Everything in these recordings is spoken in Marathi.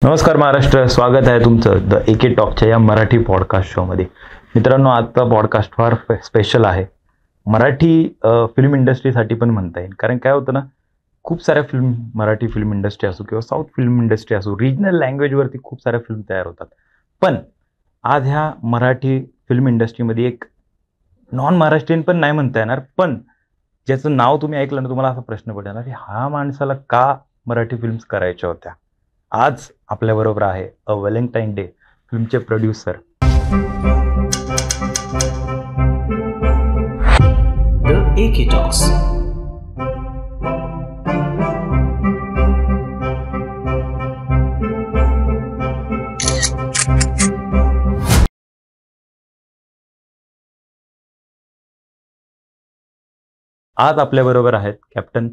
नमस्कार महाराष्ट्र, स्वागत आहे तुमचं द एके टॉकच्या या मराठी पॉडकास्ट शोमध्ये. मित्रांनो, आजचा पॉडकास्ट फार स्पेशल आहे. मराठी फिल्म इंडस्ट्रीसाठी पण म्हणता येईल, कारण काय होतं ना, खूप साऱ्या मराठी फिल्म इंडस्ट्री असो किंवा साऊथ फिल्म इंडस्ट्री असो, रिजनल लँग्वेजवरती खूप साऱ्या फिल्म तयार होतात. पण आज ह्या मराठी फिल्म इंडस्ट्रीमध्ये एक नॉन महाराष्ट्रीयन पण नाही म्हणता येणार, पण ज्याचं नाव तुम्ही ऐकलं ना, तुम्हाला असा प्रश्न पडणार की हा माणसाला का मराठी फिल्म्स करायच्या होत्या. आज आपल्याबरोबर आहे अ व्हॅलेंटाईन डे फिल्मचे प्रोड्युसर द एके टॉक्स. आज आपल्याबरोबर आहेत कॅप्टन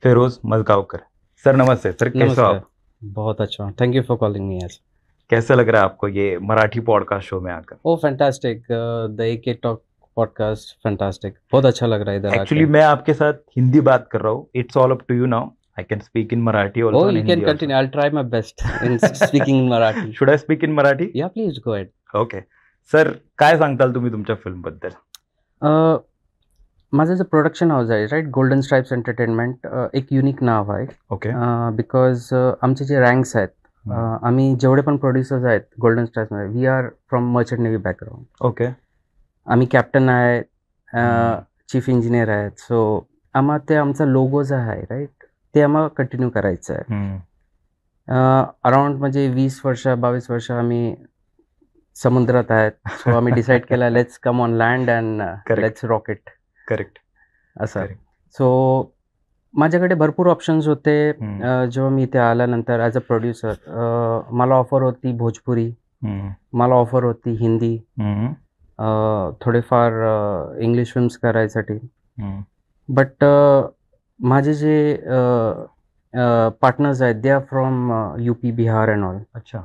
फेरोज मजगावकर. सर नमस्ते. सर कैसे हो आप? बहुत अच्छा, thank you for calling me आज. कैसा लग रहा है आपको ये मराठी पॉडकास्ट शो में आकर? ओ फैंटास्टिक, द एके टॉक पॉडकास्ट फैंटास्टिक, बहुत अच्छा लग रहा है इधर. एक्चुअली मैं आपके साथ हिंदी बात कर रहा हूँ. It's all up to you now. I can speak in Marathi also. Oh, you can continue. I'll try my best in speaking in Marathi. Should I speak in Marathi? Yeah, please go ahead. Okay sir, काय सांगताल तुम्ही तुमच्या फिल्म बद्दल? माझं जे प्रोडक्शन हाऊस आहे राईट, गोल्डन स्ट्राइप्स एंटरटेनमेंट, एक युनिक नाव आहे. ओके. बिकॉज आमचे जे रँक्स आहेत, आम्ही जेवढे पण प्रोड्युसर्स आहेत गोल्डन स्ट्राइप्समध्ये, we are from merchant navy background. Okay. आम्ही कॅप्टन आहे, चीफ इंजिनियर आहेत. सो ते आमचा लोगो जो आहे राईट, ते आम्हाला कंटिन्यू करायचं आहे. अराउंड म्हणजे 20-22 वर्ष आम्ही समुद्रात आहेत. सो आम्ही डिसाईड केला let's come on land and let's rocket. Correct. असं. सो माझ्याकडे भरपूर ऑप्शन्स होते. जेव्हा मी इथे आल्यानंतर ॲज अ प्रोड्युसर मला ऑफर होती भोजपुरी, मला ऑफर होती हिंदी, थोडेफार इंग्लिश फिल्म्स करायसाठी. बट माझे जे पार्टनर्स आहेत they are from UP, Bihar and all. अच्छा.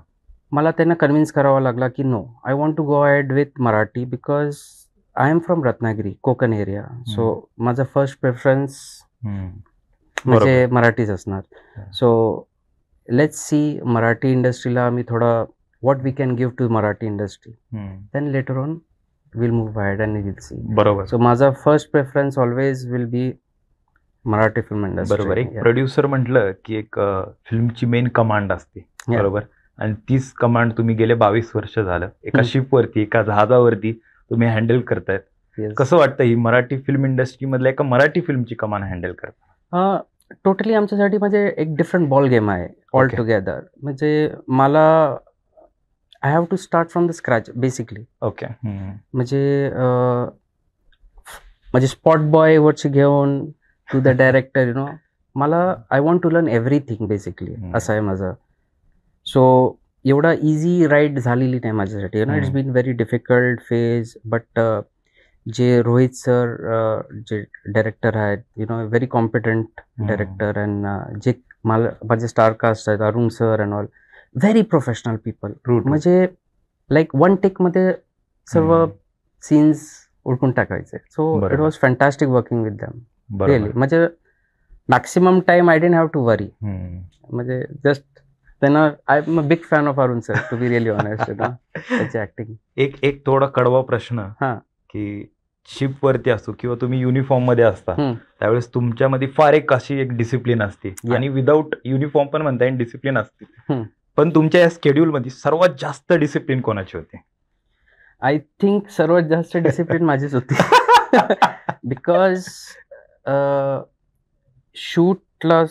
मला त्यांना कन्व्हिन्स करावा लागला की no, I want to go ahead with Marathi because I am from Ratnagiri, Konkan area. So माझा फर्स्ट प्रेफरन्स म्हणजे मराठीच असणार. सो लेट्स सी मराठी इंडस्ट्रीला आम्ही थोडा what we can give to Marathi industry, then later on will move ahead and will see. बरोबर. सो माझा first preference always will be Marathi film industry. बरोबर. एक प्रोड्युसर म्हटलं की एक फिल्मची मेन कमांड असते, बरोबर. आणि तीच कमांड तुम्ही गेले 22 वर्ष झालं एका शिपवरती, एका जहाजावरती तुम्ही हँडल करतायत. कसं वाटतं ही मराठी फिल्म इंडस्ट्री मधल्या एका मराठी फिल्मची कमान हँडल करता? टोटली आमच्यासाठी म्हणजे एक डिफरंट बॉल गेम आहे ऑल टुगेदर. म्हणजे मला I have to start from the scratch basically. Okay. म्हणजे स्पॉट बॉय वरची घेऊन to the director, you know, मला I want to learn everything basically, असं आहे माझं. सो एवढा इझी राईड झालेली नाही माझ्यासाठी, you know. It's been very difficult phase. But जे रोहित सर जे डायरेक्टर आहेत, you know, very competent director, and जे माझे स्टारकास्ट आहेत, Arun sir and all, very professional people. म्हणजे लाईक वन टेकमध्ये सर्व सीन्स उडकून टाकायचे. So it was fantastic working with them. Really म्हणजे maximum time I didn't have to worry. म्हणजे जस्ट त्यांना, I am a big fan of Arun sir, to be really honest. त्याची ऍक्टिंग. एक थोडा कडवा प्रश्न की शिप वरती असतो किंवा तुम्ही युनिफॉर्म मध्ये असता, त्यावेळेस तुमच्यामध्ये फार अशी एक डिसिप्लिन असते, आणि विदाऊट युनिफॉर्म पण म्हणता येईल डिसिप्लिन असते. पण तुमच्या या स्केड्यूल मध्ये सर्वात जास्त डिसिप्लिन कोणाची होती? आय थिंक सर्वात जास्त डिसिप्लिन माझीच होती. बिकॉज शूटला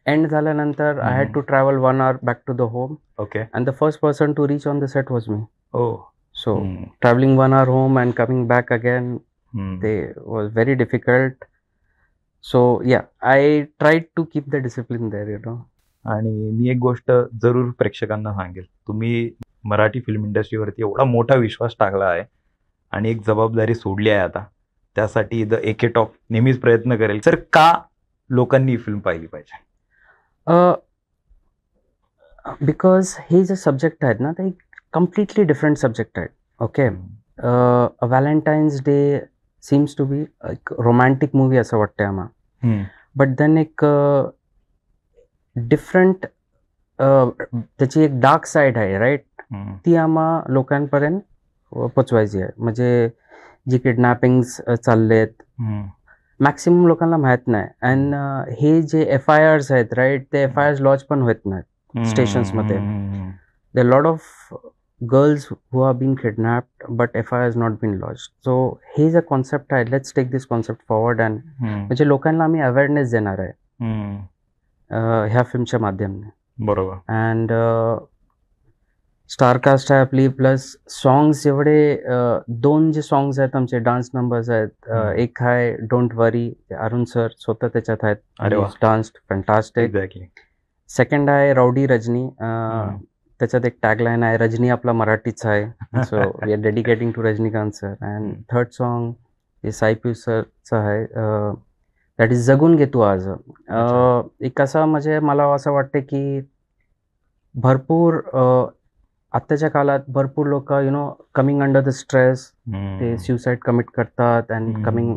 एंड झाल्यानंतर I had to travel 1 hour back to the home. Okay. And the first person to reach on the set was me. Oh. So traveling 1 hour home and coming back again, they was very difficult. So yeah, I tried to keep the discipline there, you know. आणि मी एक गोष्ट जरूर प्रेक्षकांना सांगेल, तुम्ही मराठी फिल्म इंडस्ट्रीवरती एवढा मोठा विश्वास टाकला आहे आणि एक जबाबदारी सोडली आहे आता, त्यासाठी द एके टॉक नेहमीच प्रयत्न करेल. सर, का लोकांनी ही फिल्म पाहिली पाहिजे? बिकॉज हे जे सब्जेक्ट आहेत ना, ते completely different subject आहे. Okay. A Valentine's Day seems to be एक romantic movie असं वाटतंय आम्हाला. बट देन एक डिफरंट त्याची एक डार्क साईड आहे राईट, हम्म. ती आम्हा लोकांपर्यंत पोचवायची आहे. म्हणजे जी किडनॅपिंग्स चाललेत हम्म. मॅक्सिमम लोकांना माहीत नाही. अँड हे जे FIRs आहेत राईट, ते FIRs लॉन्च पण होत नाहीत स्टेशन्समध्ये. हम्म. There are a lot of girls who are being kidnapped, but FIR has not been lodged. So here's a concept. Let's take this concept forward and हम्म. म्हणजे लोकांना आम्ही अवेअरनेस देणार आहे हम्म. ह्या फिल्मच्या माध्यमाने. बरोबर. अँड स्टारकास्ट आहे आपली, प्लस सॉंग्स एवढे 2 जे सॉंग्स आहेत आमचे डान्स नंबर्स आहेत. एक आहे डोंट वरी, अरुण सर स्वतः त्याच्यात आहेत. अरे वा. Danced fantastic. एक्झॅक्टली. सेकंड आहे राऊडी रजनी. त्याच्यात एक टॅगलाईन आहे, रजनी आपला मराठीचा आहे. So we are dedicating to Rajinikanth sir. And third song हे साईपी सरचं आहे, दॅट इज जगून घे तू आज. एक असं म्हणजे मला असं वाटतं की भरपूर आत्ताच्या काळात भरपूर लोक कमिंग अंडर द स्ट्रेस, ते सुसाईड कमिट करतात and coming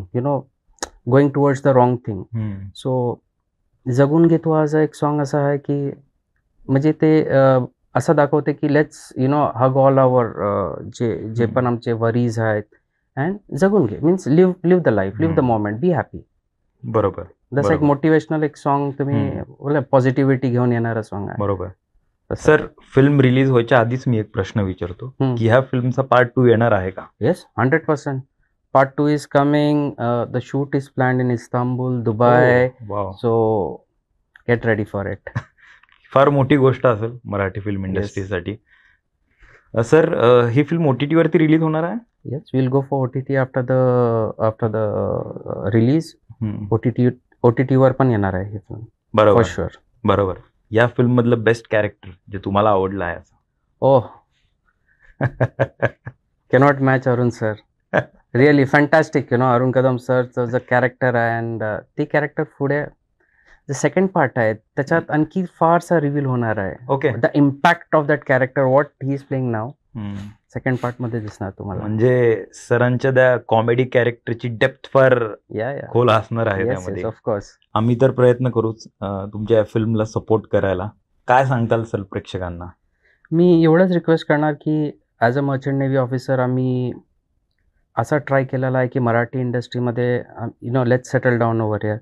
going towards the wrong thing. So जगून घे तू आज एक सॉन्ग असं आहे की म्हणजे ते असं दाखवते की लेट्स हग ऑल आवर जे पण आमचे वरीज आहेत अँड जगून घे, means live the life, live the moment, be happy. बरोबर. जसं एक मोटिवेशनल एक सॉन्ग तुम्ही पॉझिटिव्हिटी घेऊन येणारा सॉन्ग आहे. बरोबर. सर, फिल्म रिलीज व्हायच्या आधीच मी एक प्रश्न विचारतो की ह्या फिल्मचा पार्ट 2 येणार आहे का? Yes, 100%. Part 2 is coming. The shoot is planned in Istanbul, Dubai. So get ready for it. फार मोठी गोष्ट असेल मराठी फिल्म इंडस्ट्रीसाठी. सर, ही फिल्म OTT वरती रिलीज होणार आहे? Yes, will go for OTT after the release. OTT वर पण येणार आहे ही फिल्म. बरोबर. For sure. बरोबर. या फिल्म मधलं बेस्ट कॅरेक्टर जे तुम्हाला आवडलं आहे असं? Oh, cannot match Arun sir. Really fantastic. Arun Kadam सरचं जे कॅरेक्टर आहे अँड ते कॅरेक्टर पुढे जे सेकंड पार्ट आहे त्याच्यात आणखी फारसा रिव्हील होणार आहे. Okay. The impact of that character, what he is playing now, second part मध्ये दिसणार तुम्हाला. म्हणजे सरांच्या त्या कॉमेडी कॅरेक्टरची डेप्थ फार या खोल असणार आहे त्यामध्ये. ऑफकोर्स. आम्ही तर प्रयत्न करूच तुमच्या फिल्मला सपोर्ट करायला. काय सांगताल सर प्रेक्षकांना? मी एवढंच रिक्वेस्ट करणार की as a merchant navy officer आम्ही असा ट्राय केलेला आहे की मराठी इंडस्ट्रीमध्ये let's settle down over here.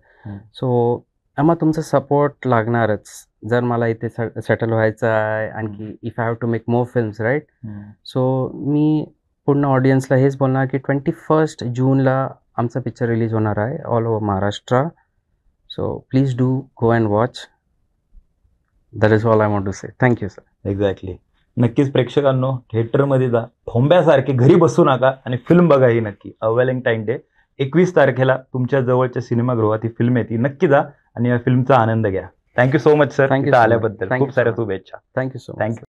So आम्हाला तुमचा सपोर्ट लागणारच जर मला इथे सेटल व्हायचं आहे आणखी. If I have to make more films right. So मी पूर्ण ऑडियन्सला हेच बोलणार की 21 जूनला आमचा पिक्चर रिलीज होणार आहे all over Maharashtra. So please do go and watch. That is all I want to say. Thank you sir. Exactly. नक्कीच प्रेक्षकांनो, थिएटरमध्ये जा, थोंब्यासारखे घरी बसू नका आणि फिल्म बघा ही नक्की. व्हॅलेंटाईन डे 21 तारखेला तुमच्या जवळच्या सिनेमागृहात ही फिल्म येते. नक्की जा आणि या फिल्मचा आनंद घ्या. Thank you so much sir. Thank you so much. आल्याबद्दल Thank खूप you so साऱ्या much. शुभेच्छा. Thank you so much. थँक्यू.